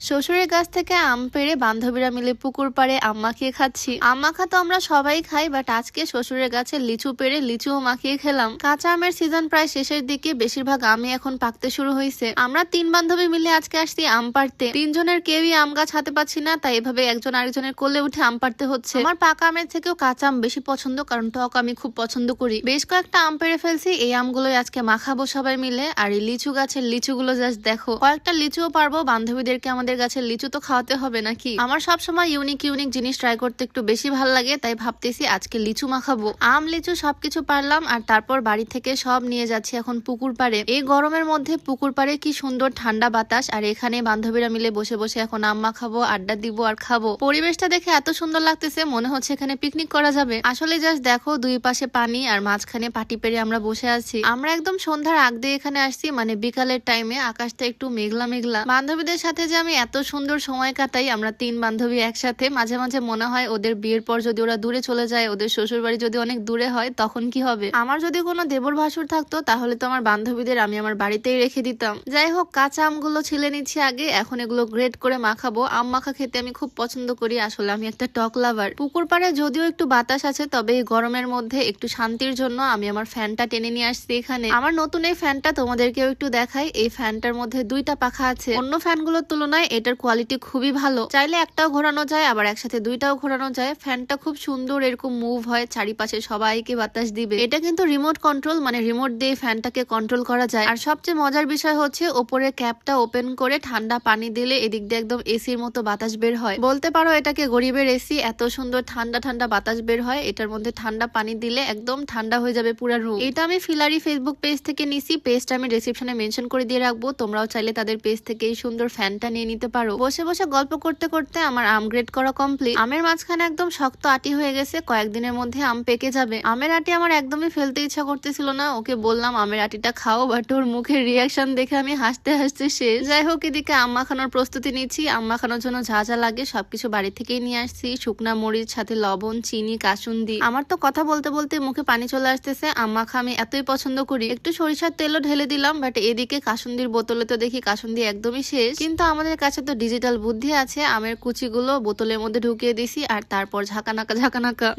শ্বশুরের গাছ থেকে আম পেড়ে বান্ধবীরা মিলে পুকুর পাড়ে আম মাখিয়ে খাচ্ছি। আম মাখা তো আমরা সবাই খাই, বাট আজকে শ্বশুরের গাছে লিচু পেড়ে লিচুও মাখিয়ে খেলাম। কাঁচা আমের সিজন প্রায় শেষের দিকে, বেশিরভাগ আমই এখন পাকতে শুরু হয়েছে। আমরা 3 বান্ধবী মিলে আজকে আসছি আম পাড়তে। 3জনের কেউই আম গাছ হাতে পাচ্ছি না, তাই এভাবে একজন আরেকজনের কোলে উঠে আম পাড়তে হচ্ছে। আমার পাকা আমের থেকেও কাঁচা আম বেশি পছন্দ, কারণ টক আমি খুব পছন্দ করি। বেশ কয়েকটা আম পেড়ে ফেলছি, এই আমগুলোই আজকে মাখাবো সবাই মিলে। আর এই লিচু গাছের লিচুগুলো জাস্ট দেখো, কয়েকটা লিচুও পারবো। বান্ধবীদেরকে আমাদের গাছের লিচু তো খাওয়াতে হবে নাকি। আমার সবসময় ইউনিক ইউনিক জিনিস ট্রাই করতে একটু বেশি ভালো লাগে, তাই ভাবতেছি আজকে লিচু মাখাবো। আম লিচু সবকিছু পারলাম, আর তারপর বাড়ি থেকে সব নিয়ে যাচ্ছি এখন পুকুর পাড়ে। এই গরমের মধ্যে পুকুর পাড়ে কি সুন্দর ঠান্ডা বাতাস, আর এখানে বান্ধবীরা মিলে বসে বসে এখন আম মাখাবো, আড্ডা দিব আর খাবো। পরিবেশটা দেখে এত সুন্দর লাগতেছে, মনে হচ্ছে এখানে পিকনিক করা যাবে। আসলে জাস্ট দেখো, দুই পাশে পানি আর মাঝখানে পাটি পেরে আমরা বসে আছি। আমরা একদম সন্ধ্যার আগ দিয়ে এখানে আসছি, মানে বিকালের টাইমে। আকাশটা একটু মেঘলা মেঘলা। বান্ধবীদের সাথে যে আমি এত সুন্দর সময় কাটাই, আমরা 3 বান্ধবী একসাথে। মাঝে মাঝে মনে হয় ওদের বিয়ের পর যদি ওরা দূরে চলে যায়, ওদের শ্বশুর বাড়ি যদি অনেক দূরে হয়, তখন কি হবে। আমার যদি কোনো দেবর ভাসুর থাকতো, তাহলে তো আমার বান্ধবীদের আমি আমার বাড়িতেই রেখে দিতাম। যাই হোক, কাঁচা আমগুলো ছিলে নিচ্ছি আগে, এখন এগুলো গ্রেড করে মাখাবো। আম মাখা খেতে আমি খুব পছন্দ করি, আসলে আমি একটা টক লাভার। পুকুর পাড়ে যদিও একটু বাতাস আছে, তবে এই গরমের মধ্যে একটু শান্তির জন্য আমি আমার ফ্যানটা টেনে নিয়ে আসছি এখানে। আমার নতুন এই ফ্যানটা তোমাদেরকেও একটু দেখাই। এই ফ্যানটার মধ্যে 2টা পাখা আছে। অন্য ফ্যানগুলোর তুলনায় এটার কোয়ালিটি খুবই ভালো। চাইলে একটাও ঘোরানো যায়, আবার একসাথে 2টাও ঘোরানো যায়। ফ্যানটা খুব সুন্দর এরকম মুভ হয়, চারিপাশে সবাইকে বাতাস দিবে। এটা কিন্তু রিমোট কন্ট্রোল, মানে রিমোট দিয়ে ফ্যানটাকে কন্ট্রোল করা যায়। আর সবচেয়ে মজার বিষয় হচ্ছে, ওপরে ক্যাপটা ওপেন করে ঠান্ডা পানি দিলে এদিক দিয়ে একদম এসির মতো বাতাস বের হয়। বলতে পারো এটাকে গরিবের এসি, এত সুন্দর ঠান্ডা ঠান্ডা বাতাস বের হয়। এটার মধ্যে ঠান্ডা পানি দিলে একদম ঠান্ডা হয়ে যাবে পুরো রুম। এটা আমি ফিলারি ফেসবুক পেজ থেকে নিছি। পেজটা আমি ডেসক্রিপশনে মেনশন করে দিয়ে রাখবো, তোমরাও চাইলে তাদের পেজ থেকে এই সুন্দর ফ্যানটা নিয়ে নিতে পারো। বসে বসে গল্প করতে করতে আমার আম গ্রেড করা কমপ্লিট। আমের মাঝখানে একদম শক্ত আটি হয়ে গেছে, কয়েকদিনের মধ্যে আম পেকে যাবে। আমের আটি আমার একদমই ফেলতে ইচ্ছা করতেছিল না। ওকে বললাম আমের আটিটা খাও, বাট ওর মুখের রিয়াকশন দেখে আমি হাসতে হাসতে শেষ। যাই হোক, এদিকে আম মাখানোর প্রস্তুতি নিচ্ছি। আম মাখানোর জন্য যা যা লাগে সবকিছু বাড়ি থেকেই নিয়ে আসছি। শুকনা মরিচ, সাথে লবণ, চিনি, কাসুন্দি। আমার তো কথা বলতে বলতে মুখে পানি চলে আসতেছে। আম মাখা আমি এতই পছন্দ করি। একটু সরিষার তেলও ঢেলে দিলাম, বাট এদিকে কাসুন্দির বোতলে তো দেখি কাসুন্দি একদমই শেষ। কিন্তু আমাদের কাছে তো ডিজিটাল বুদ্ধি আছে, আমের কুচিগুলো বোতলের মধ্যে ঢুকিয়ে দিছি, আর তারপর ঝাঁকানাকা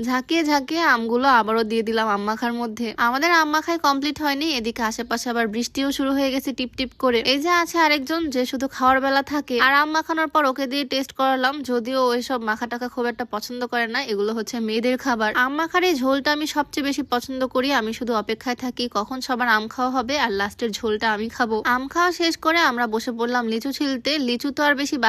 ঝাঁকিয়ে ঝাঁকিয়ে আমগুলো আবারও দিয়ে দিলাম আম মাখার মধ্যে। আমাদের আম মাখাই কমপ্লিট হয়নি, এদিকে আশেপাশে আবার বৃষ্টিও শুরু হয়ে গেছে টিপ টিপ করে। এই যে আছে আরেকজন, যে শুধু খাওয়ার বেলা থাকে। আর আম মাখানোর পর ওকে দিয়ে টেস্ট করালাম, যদিও ওইসব মাখা টাকা খুব একটা পছন্দ করে না, এগুলো হচ্ছে মেয়েদের খাবার। আম মাখার এই ঝোলটা আমি সবচেয়ে বেশি পছন্দ করি। আমি শুধু অপেক্ষায় থাকি কখন সবার আম খাওয়া হবে, আর লাস্টের ঝোলটা আমি খাবো। আম খাওয়া শেষ করে আমরা বসে পড়লাম লিচু ছিলতে। লিচু তো আর বেশি